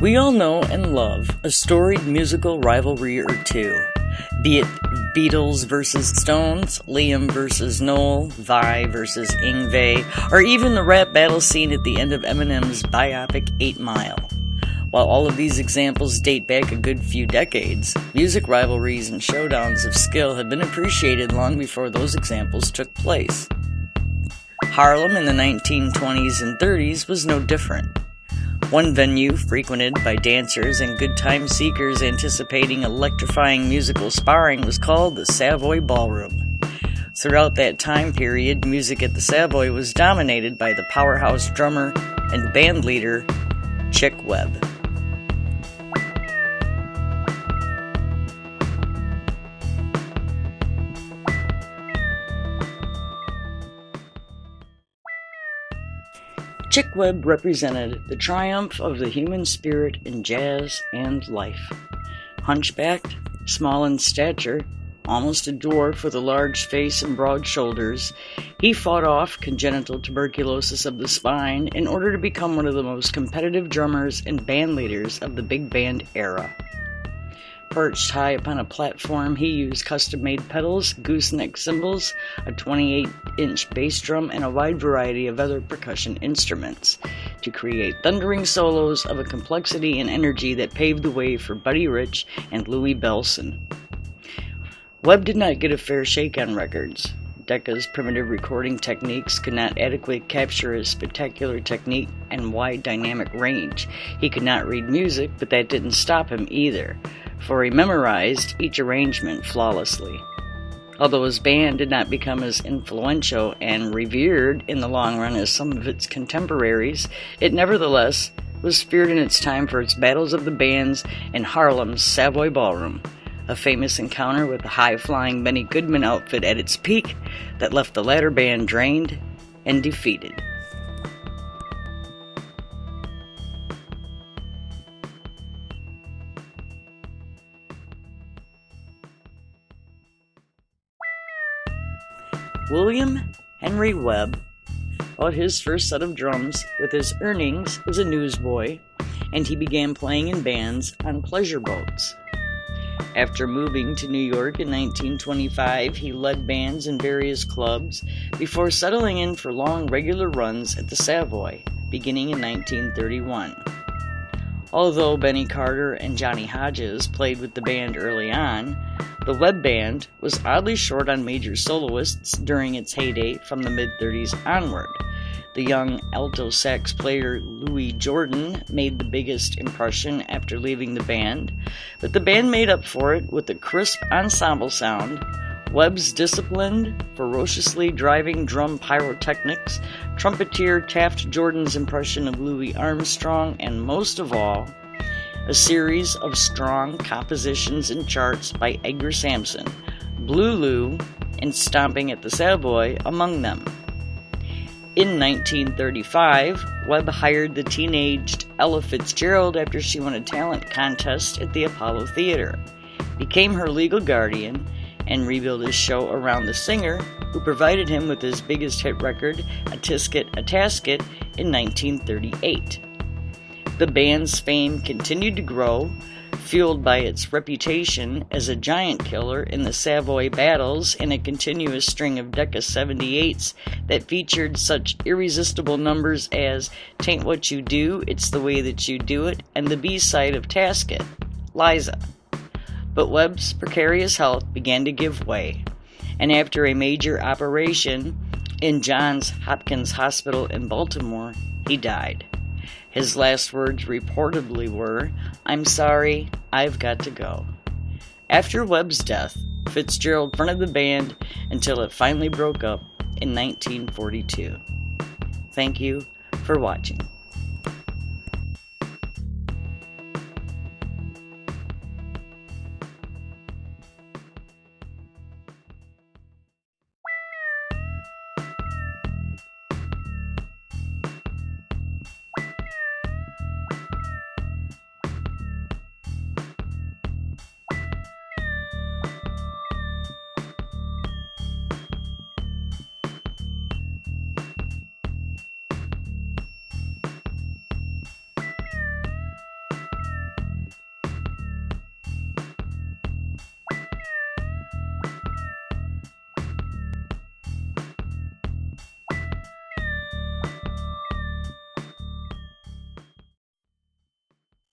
We all know and love a storied musical rivalry or two, be it Beatles versus Stones, Liam versus Noel, Vi versus Yngwie, or even the rap battle scene at the end of Eminem's biopic 8 Mile. While all of these examples date back a good few decades, music rivalries and showdowns of skill have been appreciated long before those examples took place. Harlem in the 1920s and 30s was no different. One venue frequented by dancers and good time seekers anticipating electrifying musical sparring was called the Savoy Ballroom. Throughout that time period, music at the Savoy was dominated by the powerhouse drummer and band leader, Chick Webb. Chick Webb represented the triumph of the human spirit in jazz and life. Hunchbacked, small in stature, almost a dwarf with a large face and broad shoulders, he fought off congenital tuberculosis of the spine in order to become one of the most competitive drummers and band leaders of the big band era. Perched high upon a platform, he used custom-made pedals, gooseneck cymbals, a 28-inch bass drum, and a wide variety of other percussion instruments to create thundering solos of a complexity and energy that paved the way for Buddy Rich and Louie Bellson. Webb did not get a fair shake on records. Decca's primitive recording techniques could not adequately capture his spectacular technique and wide dynamic range. He could not read music, but that didn't stop him either, for he memorized each arrangement flawlessly. Although his band did not become as influential and revered in the long run as some of its contemporaries, it nevertheless was feared in its time for its battles of the bands in Harlem's Savoy Ballroom, a famous encounter with the high-flying Benny Goodman outfit at its peak that left the latter band drained and defeated. William Henry Webb bought his first set of drums with his earnings as a newsboy, and he began playing in bands on pleasure boats. After moving to New York in 1925, he led bands in various clubs before settling in for long regular runs at the Savoy, beginning in 1931. Although Benny Carter and Johnny Hodges played with the band early on, the Webb Band was oddly short on major soloists during its heyday from the mid-30s onward. The young alto sax player Louis Jordan made the biggest impression after leaving the band, but the band made up for it with a crisp ensemble sound, Webb's disciplined, ferociously driving drum pyrotechnics, trumpeter Taft Jordan's impression of Louis Armstrong, and most of all, a series of strong compositions and charts by Edgar Sampson, Blue Lou, and Stomping at the Savoy among them. In 1935, Webb hired the teenaged Ella Fitzgerald after she won a talent contest at the Apollo Theater, became her legal guardian, and rebuilt his show around the singer, who provided him with his biggest hit record, A Tisket, a Tasket, in 1938. The band's fame continued to grow, fueled by its reputation as a giant killer in the Savoy battles and a continuous string of Decca 78s that featured such irresistible numbers as Tain't What You Do, It's the Way That You Do It, and the B-side of Tasket, Liza. But Webb's precarious health began to give way, and after a major operation in Johns Hopkins Hospital in Baltimore, he died. His last words reportedly were, "I'm sorry, I've got to go." After Webb's death, Fitzgerald fronted the band until it finally broke up in 1942. Thank you for watching.